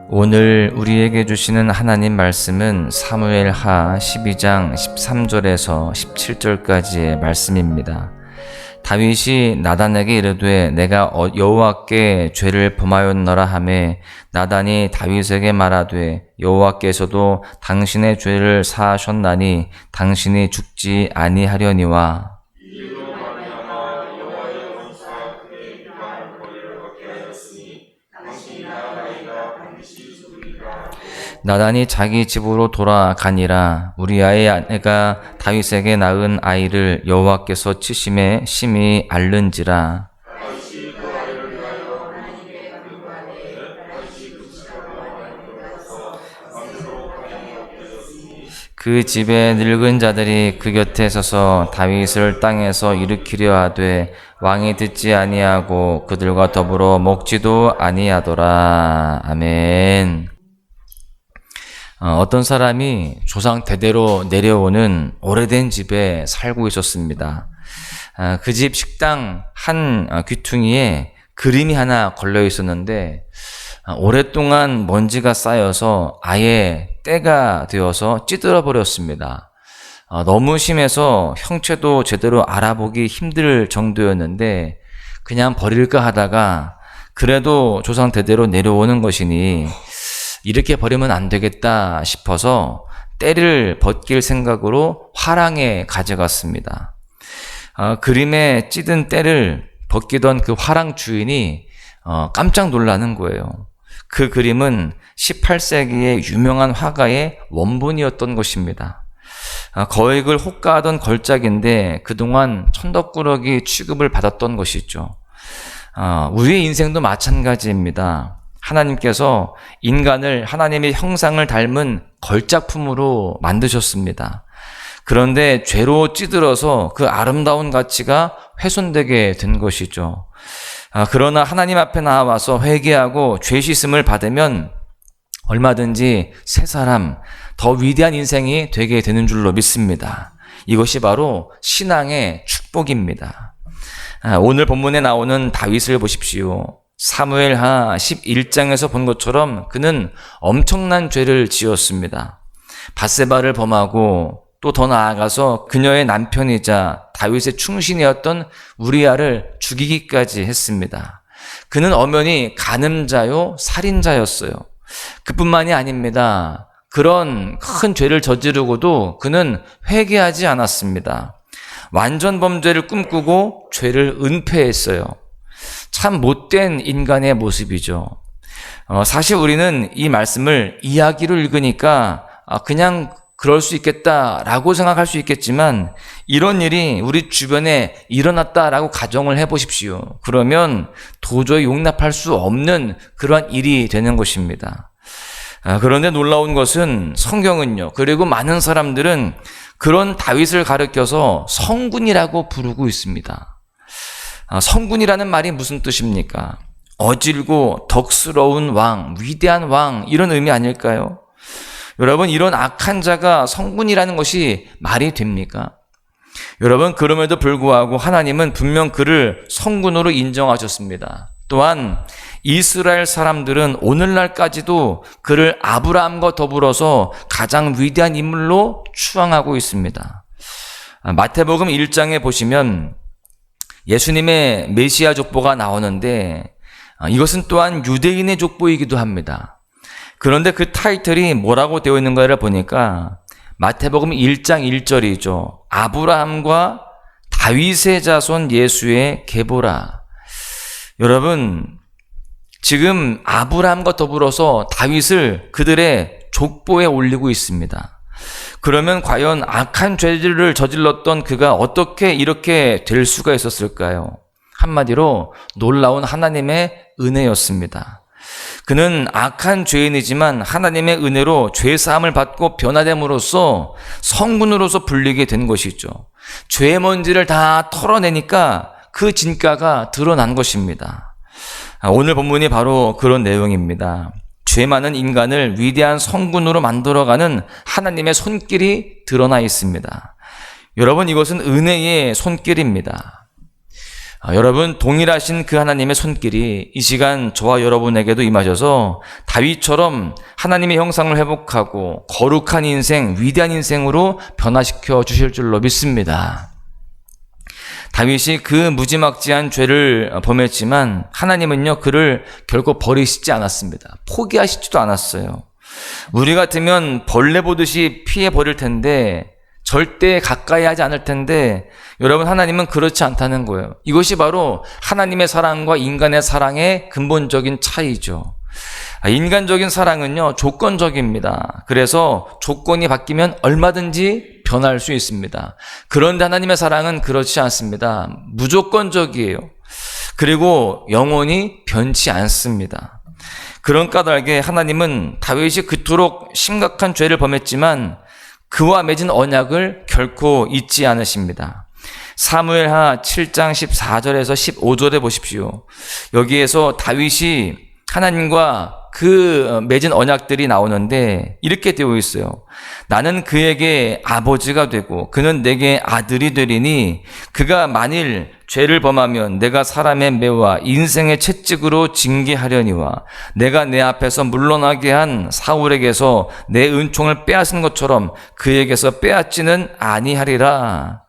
오늘 우리에게 주시는 하나님 말씀은 사무엘하 12장 13절에서 17절까지의 말씀입니다. 다윗이 나단에게 이르되 내가 여호와께 죄를 범하였노라 하매 나단이 다윗에게 말하되 여호와께서도 당신의 죄를 사하셨나니 당신이 죽지 아니하려니와 나단이 자기 집으로 돌아가니라. 우리아의 아내가 다윗에게 낳은 아이를 여호와께서 치심에 심히 앓는지라. 그 집의 늙은 자들이 그 곁에 서서 다윗을 땅에서 일으키려 하되 왕이 듣지 아니하고 그들과 더불어 먹지도 아니하더라. 아멘. 어떤 사람이 조상 대대로 내려오는 오래된 집에 살고 있었습니다. 그 집 식당 한 귀퉁이에 그림이 하나 걸려 있었는데 오랫동안 먼지가 쌓여서 아예 때가 되어서 찌들어 버렸습니다. 너무 심해서 형체도 제대로 알아보기 힘들 정도였는데 그냥 버릴까 하다가 그래도 조상 대대로 내려오는 것이니 이렇게 버리면 안 되겠다 싶어서 때를 벗길 생각으로 화랑에 가져갔습니다. 그림에 찌든 때를 벗기던 그 화랑 주인이 깜짝 놀라는 거예요. 그 그림은 18세기의 유명한 화가의 원본이었던 것입니다. 거액을 호가하던 걸작인데 그동안 천덕꾸러기 취급을 받았던 것이죠. 우리의 인생도 마찬가지입니다. 하나님께서 인간을 하나님의 형상을 닮은 걸작품으로 만드셨습니다. 그런데 죄로 찌들어서 그 아름다운 가치가 훼손되게 된 것이죠. 그러나 하나님 앞에 나와서 회개하고 죄 씻음을 받으면 얼마든지 새 사람, 더 위대한 인생이 되게 되는 줄로 믿습니다. 이것이 바로 신앙의 축복입니다. 오늘 본문에 나오는 다윗을 보십시오. 사무엘하 11장에서 본 것처럼 그는 엄청난 죄를 지었습니다. 밧세바를 범하고 또 더 나아가서 그녀의 남편이자 다윗의 충신이었던 우리아를 죽이기까지 했습니다. 그는 엄연히 간음자요 살인자였어요. 그뿐만이 아닙니다. 그런 큰 죄를 저지르고도 그는 회개하지 않았습니다. 완전 범죄를 꿈꾸고 죄를 은폐했어요. 참 못된 인간의 모습이죠. 사실 우리는 이 말씀을 이야기로 읽으니까 그냥 그럴 수 있겠다라고 생각할 수 있겠지만 이런 일이 우리 주변에 일어났다라고 가정을 해보십시오. 그러면 도저히 용납할 수 없는 그러한 일이 되는 것입니다. 그런데 놀라운 것은 성경은요, 그리고 많은 사람들은 그런 다윗을 가리켜서 성군이라고 부르고 있습니다. 성군이라는 말이 무슨 뜻입니까? 어질고 덕스러운 왕, 위대한 왕, 이런 의미 아닐까요? 여러분, 이런 악한 자가 성군이라는 것이 말이 됩니까? 여러분, 그럼에도 불구하고 하나님은 분명 그를 성군으로 인정하셨습니다. 또한 이스라엘 사람들은 오늘날까지도 그를 아브라함과 더불어서 가장 위대한 인물로 추앙하고 있습니다. 마태복음 1장에 보시면 예수님의 메시아 족보가 나오는데 이것은 또한 유대인의 족보이기도 합니다. 그런데 그 타이틀이 뭐라고 되어 있는가를 보니까 마태복음 1장 1절이죠. 아브라함과 다윗의 자손 예수의 계보라. 여러분, 지금 아브라함과 더불어서 다윗을 그들의 족보에 올리고 있습니다. 그러면 과연 악한 죄를 저질렀던 그가 어떻게 이렇게 될 수가 있었을까요? 한마디로 놀라운 하나님의 은혜였습니다. 그는 악한 죄인이지만 하나님의 은혜로 죄사함을 받고 변화됨으로써 성군으로서 불리게 된 것이죠. 죄의 먼지를 다 털어내니까 그 진가가 드러난 것입니다. 오늘 본문이 바로 그런 내용입니다. 죄 많은 인간을 위대한 성군으로 만들어가는 하나님의 손길이 드러나 있습니다. 여러분, 이것은 은혜의 손길입니다. 여러분, 동일하신 그 하나님의 손길이 이 시간 저와 여러분에게도 임하셔서 다윗처럼 하나님의 형상을 회복하고 거룩한 인생, 위대한 인생으로 변화시켜 주실 줄로 믿습니다. 다윗이 그 무지막지한 죄를 범했지만 하나님은요, 그를 결코 버리시지 않았습니다. 포기하시지도 않았어요. 우리 같으면 벌레 보듯이 피해 버릴 텐데, 절대 가까이 하지 않을 텐데, 여러분, 하나님은 그렇지 않다는 거예요. 이것이 바로 하나님의 사랑과 인간의 사랑의 근본적인 차이죠. 인간적인 사랑은요, 조건적입니다. 그래서 조건이 바뀌면 얼마든지 변할 수 있습니다. 그런데 하나님의 사랑은 그렇지 않습니다. 무조건적이에요. 그리고 영원히 변치 않습니다. 그런 까닭에 하나님은 다윗이 그토록 심각한 죄를 범했지만 그와 맺은 언약을 결코 잊지 않으십니다. 사무엘하 7장 14절에서 15절에 보십시오. 여기에서 다윗이 하나님과 그 맺은 언약들이 나오는데 이렇게 되어 있어요. 나는 그에게 아버지가 되고 그는 내게 아들이 되리니 그가 만일 죄를 범하면 내가 사람의 매와 인생의 채찍으로 징계하려니와 내가 내 앞에서 물러나게 한 사울에게서 내 은총을 빼앗은 것처럼 그에게서 빼앗지는 아니하리라.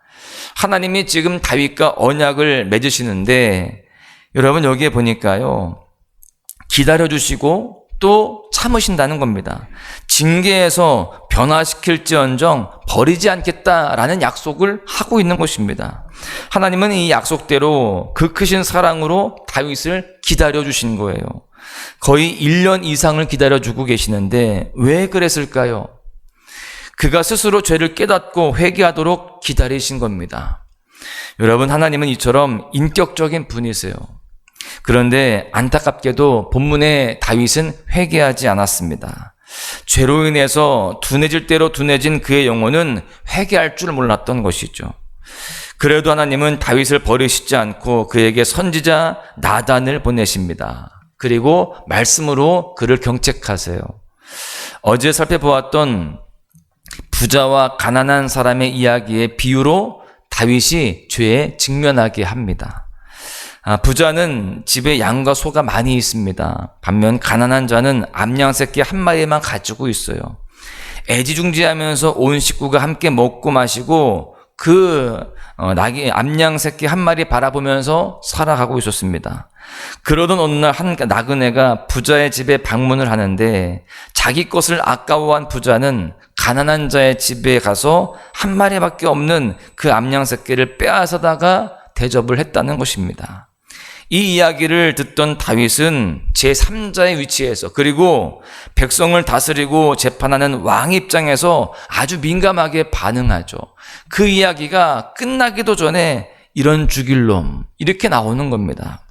하나님이 지금 다윗과 언약을 맺으시는데 여러분, 여기에 보니까요, 기다려주시고 또 참으신다는 겁니다. 징계에서 변화시킬지언정 버리지 않겠다라는 약속을 하고 있는 것입니다. 하나님은 이 약속대로 그 크신 사랑으로 다윗을 기다려주신 거예요. 거의 1년 이상을 기다려주고 계시는데 왜 그랬을까요? 그가 스스로 죄를 깨닫고 회개하도록 기다리신 겁니다. 여러분, 하나님은 이처럼 인격적인 분이세요. 그런데 안타깝게도 본문의 다윗은 회개하지 않았습니다. 죄로 인해서 둔해질 대로 둔해진 그의 영혼은 회개할 줄 몰랐던 것이죠. 그래도 하나님은 다윗을 버리시지 않고 그에게 선지자 나단을 보내십니다. 그리고 말씀으로 그를 경책하세요. 어제 살펴보았던 부자와 가난한 사람의 이야기의 비유로 다윗이 죄에 직면하게 합니다. 부자는 집에 양과 소가 많이 있습니다. 반면 가난한 자는 암양 새끼 한 마리만 가지고 있어요. 애지중지하면서 온 식구가 함께 먹고 마시고 암양 새끼 한 마리 바라보면서 살아가고 있었습니다. 그러던 어느 날 한 나그네가 부자의 집에 방문을 하는데 자기 것을 아까워한 부자는 가난한 자의 집에 가서 한 마리밖에 없는 그 암양 새끼를 빼앗아다가 대접을 했다는 것입니다. 이 이야기를 듣던 다윗은 제3자의 위치에서, 그리고 백성을 다스리고 재판하는 왕 입장에서 아주 민감하게 반응하죠. 그 이야기가 끝나기도 전에 이런 죽일 놈, 이렇게 나오는 겁니다.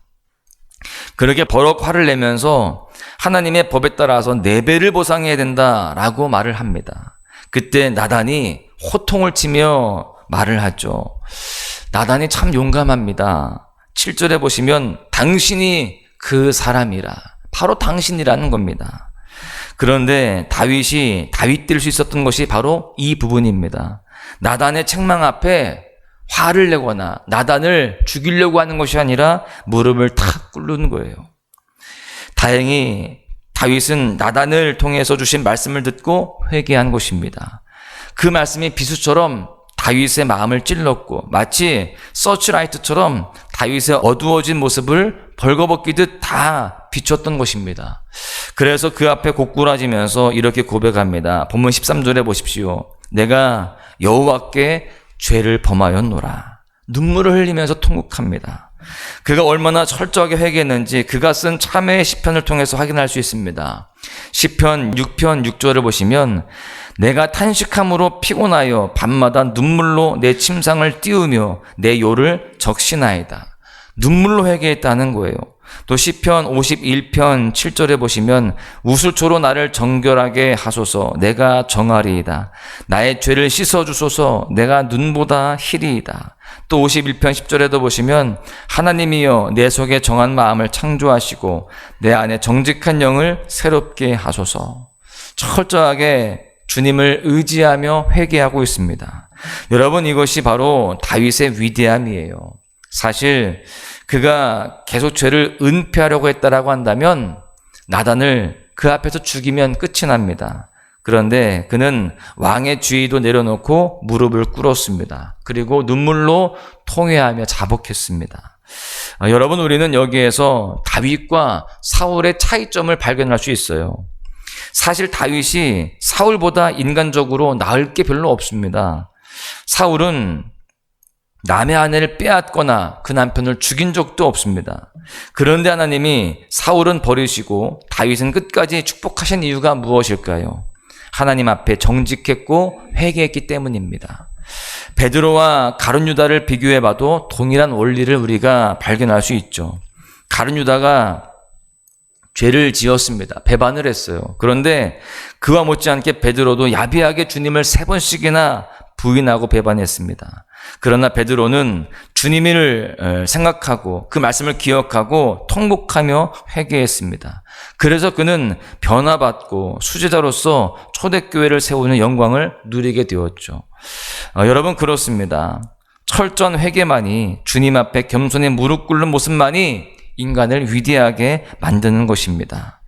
그렇게 버럭 화를 내면서 하나님의 법에 따라서 4배를 보상해야 된다라고 말을 합니다. 그때 나단이 호통을 치며 말을 하죠. 나단이 참 용감합니다. 7절에 보시면 당신이 그 사람이라, 바로 당신이라는 겁니다. 그런데 다윗이 다윗될 수 있었던 것이 바로 이 부분입니다. 나단의 책망 앞에 화를 내거나 나단을 죽이려고 하는 것이 아니라 무릎을 탁 꿇는 거예요. 다행히 다윗은 나단을 통해서 주신 말씀을 듣고 회개한 것입니다. 그 말씀이 비수처럼 다윗의 마음을 찔렀고 마치 서치라이트처럼 다윗의 어두워진 모습을 벌거벗기듯 다 비췄던 것입니다. 그래서 그 앞에 고꾸라지면서 이렇게 고백합니다. 본문 13절에 보십시오. 내가 여호와께 죄를 범하였노라. 눈물을 흘리면서 통곡합니다. 그가 얼마나 철저하게 회개했는지 그가 쓴 참회의 시편을 통해서 확인할 수 있습니다. 시편 6편 6절을 보시면 내가 탄식함으로 피곤하여 밤마다 눈물로 내 침상을 띄우며 내 요를 적시나이다. 눈물로 회개했다는 거예요. 또 시편 51편 7절에 보시면 우슬초로 나를 정결하게 하소서 내가 정하리이다. 나의 죄를 씻어주소서 내가 눈보다 희리이다. 또 51편 10절에도 보시면 하나님이여 내 속에 정한 마음을 창조하시고 내 안에 정직한 영을 새롭게 하소서. 철저하게 주님을 의지하며 회개하고 있습니다. 여러분, 이것이 바로 다윗의 위대함이에요. 사실 그가 계속 죄를 은폐하려고 했다라고 한다면 나단을 그 앞에서 죽이면 끝이 납니다. 그런데 그는 왕의 지위도 내려놓고 무릎을 꿇었습니다. 그리고 눈물로 통회하며 자복했습니다. 여러분, 우리는 여기에서 다윗과 사울의 차이점을 발견할 수 있어요. 사실 다윗이 사울보다 인간적으로 나을 게 별로 없습니다. 사울은 남의 아내를 빼앗거나 그 남편을 죽인 적도 없습니다. 그런데 하나님이 사울은 버리시고 다윗은 끝까지 축복하신 이유가 무엇일까요? 하나님 앞에 정직했고 회개했기 때문입니다. 베드로와 가룟 유다를 비교해봐도 동일한 원리를 우리가 발견할 수 있죠. 가룟 유다가 죄를 지었습니다. 배반을 했어요. 그런데 그와 못지않게 베드로도 야비하게 주님을 3번씩이나 부인하고 배반했습니다. 그러나 베드로는 주님을 생각하고 그 말씀을 기억하고 통곡하며 회개했습니다. 그래서 그는 변화받고 수제자로서 초대교회를 세우는 영광을 누리게 되었죠. 여러분, 그렇습니다. 철저한 회개만이, 주님 앞에 겸손히 무릎 꿇는 모습만이 인간을 위대하게 만드는 것입니다.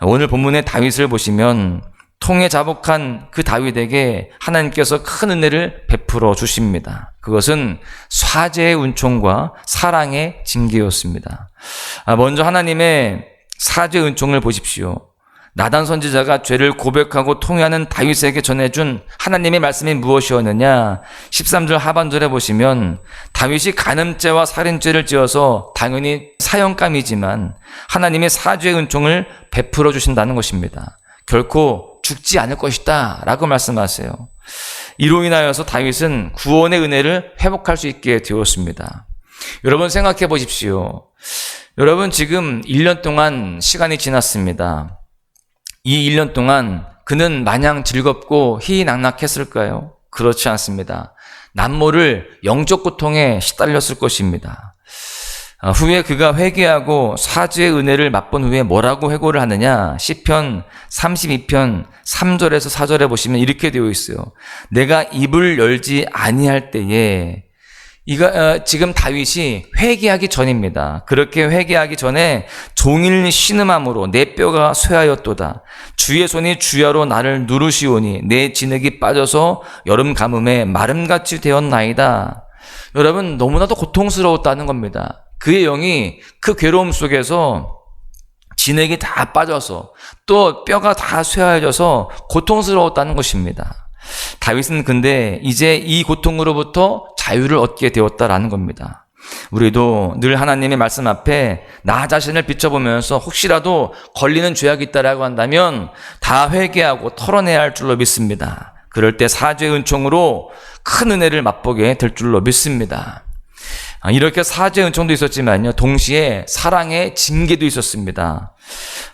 오늘 본문의 다윗을 보시면 통에 자복한 그 다윗에게 하나님께서 큰 은혜를 베풀어 주십니다. 그것은 사죄의 은총과 사랑의 징계였습니다. 먼저 하나님의 사죄 은총을 보십시오. 나단 선지자가 죄를 고백하고 통회하는 다윗에게 전해준 하나님의 말씀이 무엇이었느냐? 13절 하반절에 보시면 다윗이 간음죄와 살인죄를 지어서 당연히 사형감이지만 하나님의 사죄의 은총을 베풀어 주신다는 것입니다. 결코 죽지 않을 것이다 라고 말씀하세요. 이로 인하여서 다윗은 구원의 은혜를 회복할 수 있게 되었습니다. 여러분, 생각해 보십시오. 여러분, 지금 1년 동안 시간이 지났습니다. 이 1년 동안 그는 마냥 즐겁고 희희낙낙했을까요? 그렇지 않습니다. 남모를 영적 고통에 시달렸을 것입니다. 후에 그가 회개하고 사죄의 은혜를 맛본 후에 뭐라고 회고를 하느냐? 시편 32편 3절에서 4절에 보시면 이렇게 되어 있어요. 내가 입을 열지 아니할 때에, 지금 다윗이 회개하기 전입니다. 그렇게 회개하기 전에 종일 신음함으로 내 뼈가 쇠하였도다. 주의 손이 주야로 나를 누르시오니 내 진흙이 빠져서 여름 가뭄에 마름같이 되었나이다. 여러분, 너무나도 고통스러웠다는 겁니다. 그의 영이 그 괴로움 속에서 진액이 다 빠져서 또 뼈가 다 쇠하여져서 고통스러웠다는 것입니다. 다윗은 근데 이제 이 고통으로부터 자유를 얻게 되었다라는 겁니다. 우리도 늘 하나님의 말씀 앞에 나 자신을 비춰보면서 혹시라도 걸리는 죄악이 있다라고 한다면 다 회개하고 털어내야 할 줄로 믿습니다. 그럴 때 사죄의 은총으로 큰 은혜를 맛보게 될 줄로 믿습니다. 이렇게 사죄의 은총도 있었지만요, 동시에 사랑의 징계도 있었습니다.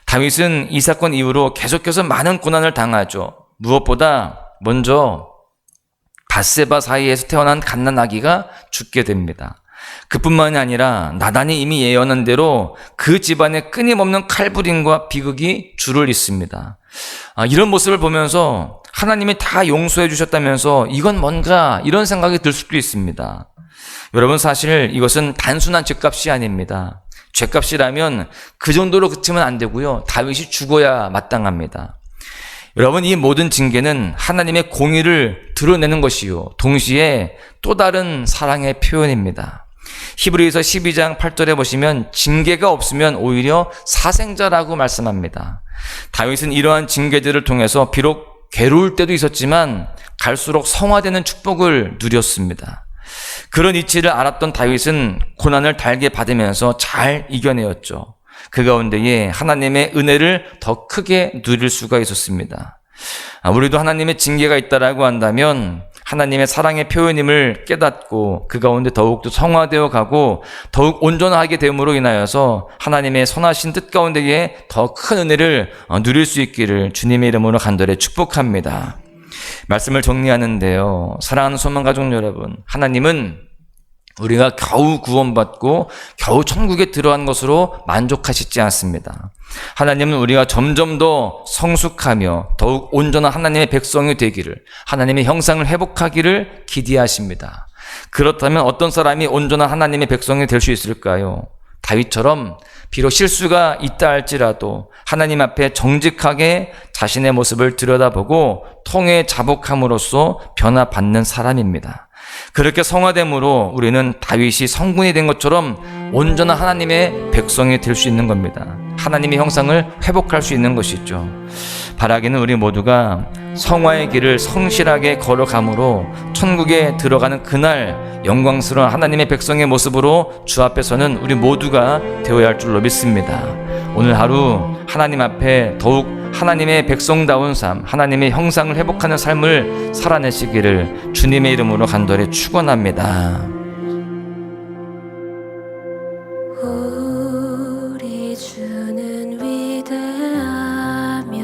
다윗은 이 사건 이후로 계속해서 많은 고난을 당하죠. 무엇보다 먼저 밧세바 사이에서 태어난 갓난아기가 죽게 됩니다. 그뿐만이 아니라 나단이 이미 예언한 대로 그 집안에 끊임없는 칼부림과 비극이 줄을 잇습니다. 이런 모습을 보면서 하나님이 다 용서해 주셨다면서 이건 뭔가 이런 생각이 들 수도 있습니다. 여러분, 사실 이것은 단순한 죄값이 아닙니다. 죄값이라면 그 정도로 그치면 안 되고요, 다윗이 죽어야 마땅합니다. 여러분, 이 모든 징계는 하나님의 공의를 드러내는 것이요, 동시에 또 다른 사랑의 표현입니다. 히브리서 12장 8절에 보시면 징계가 없으면 오히려 사생자라고 말씀합니다. 다윗은 이러한 징계들을 통해서 비록 괴로울 때도 있었지만 갈수록 성화되는 축복을 누렸습니다. 그런 이치를 알았던 다윗은 고난을 달게 받으면서 잘 이겨내었죠. 그 가운데에 하나님의 은혜를 더 크게 누릴 수가 있었습니다. 우리도 하나님의 징계가 있다라고 한다면 하나님의 사랑의 표현임을 깨닫고 그 가운데 더욱더 성화되어 가고 더욱 온전하게 됨으로 인하여서 하나님의 선하신 뜻 가운데에 더 큰 은혜를 누릴 수 있기를 주님의 이름으로 간절히 축복합니다. 말씀을 정리하는데요, 사랑하는 소망가족 여러분, 하나님은 우리가 겨우 구원받고 겨우 천국에 들어간 것으로 만족하시지 않습니다. 하나님은 우리가 점점 더 성숙하며 더욱 온전한 하나님의 백성이 되기를, 하나님의 형상을 회복하기를 기대하십니다. 그렇다면 어떤 사람이 온전한 하나님의 백성이 될 수 있을까요? 다윗처럼 비록 실수가 있다 할지라도 하나님 앞에 정직하게 자신의 모습을 들여다보고 통해 자복함으로써 변화받는 사람입니다. 그렇게 성화됨으로 우리는 다윗이 성군이 된 것처럼 온전한 하나님의 백성이 될 수 있는 겁니다. 하나님의 형상을 회복할 수 있는 것이죠. 바라기는 우리 모두가 성화의 길을 성실하게 걸어감으로 천국에 들어가는 그날 영광스러운 하나님의 백성의 모습으로 주 앞에 서는 우리 모두가 되어야 할 줄로 믿습니다. 오늘 하루 하나님 앞에 더욱 하나님의 백성다운 삶, 하나님의 형상을 회복하는 삶을 살아내시기를 주님의 이름으로 간절히 축원합니다. 우리 주는 위대하며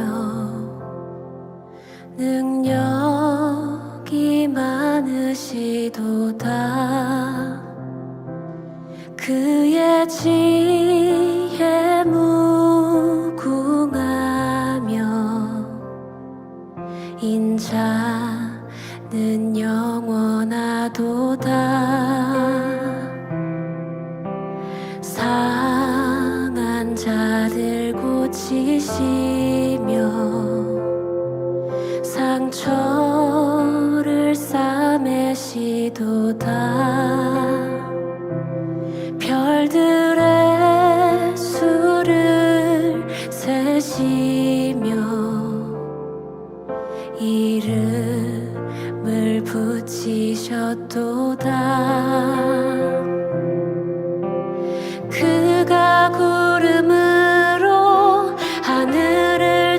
능력이 많으시도다. 그의 지혜 무궁하며 인자는 영원하도다. 상한 자들 고치시며 상처를 싸매시도다. 별들의 수를 세시며 이름을 붙이셨도다. 그가 구름으로 하늘을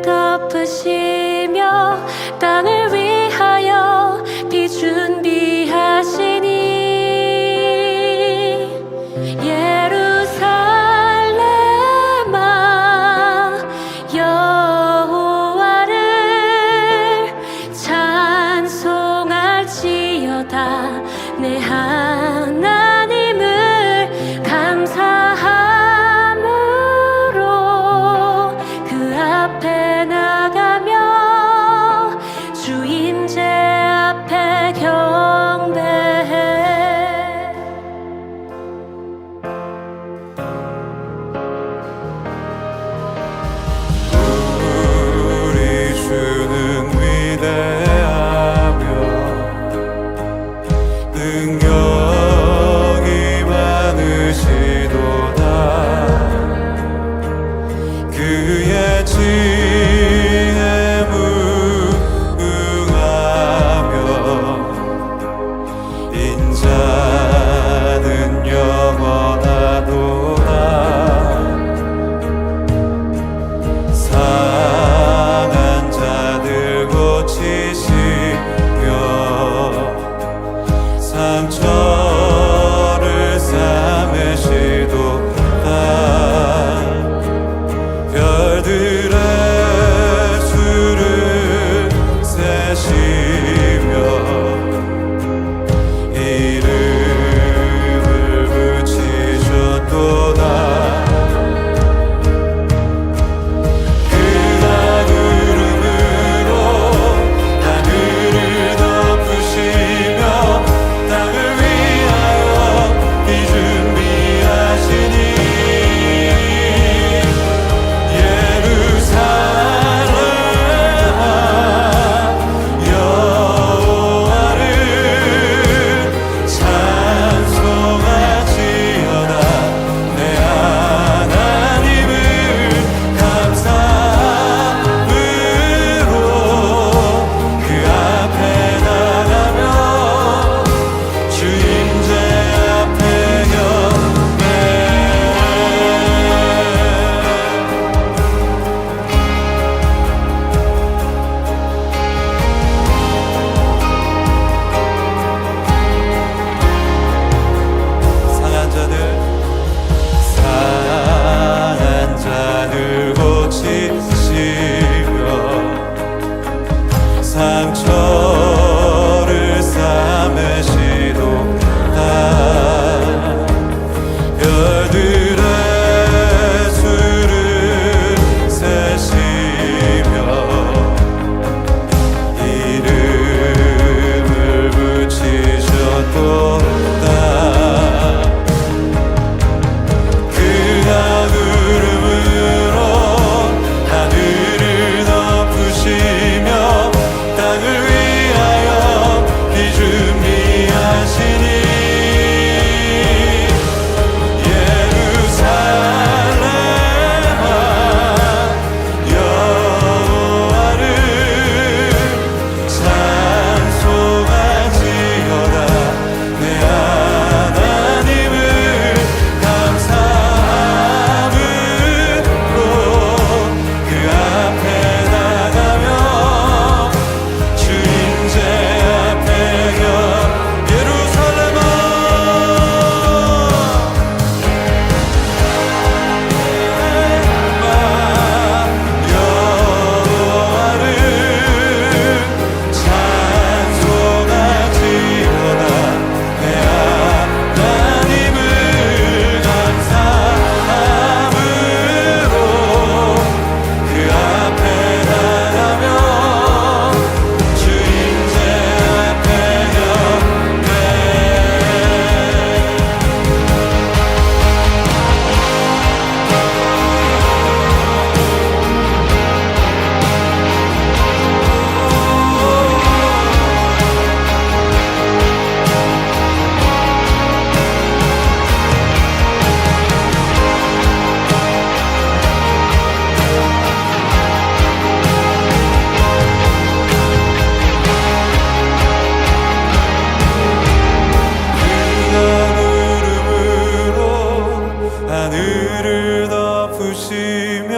하늘을 덮으시며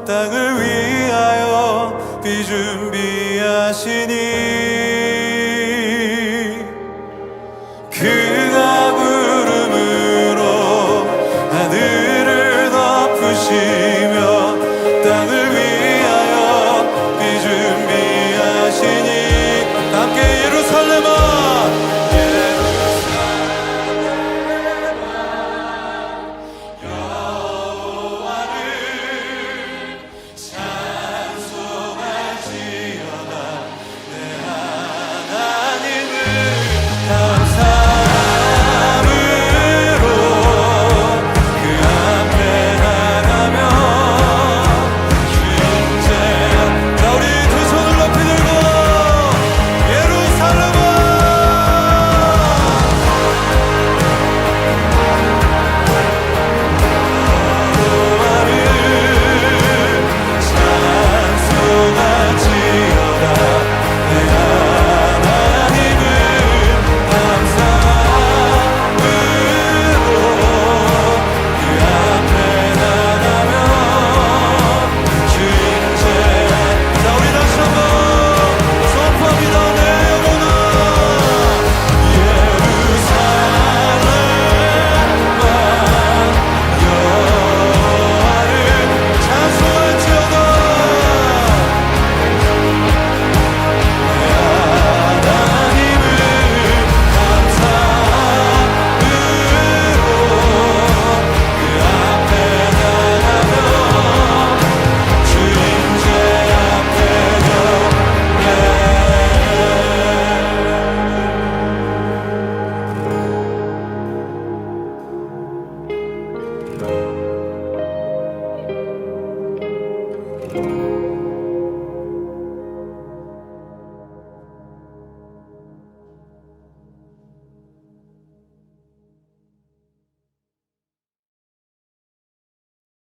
땅을 위하여 비 준비하시니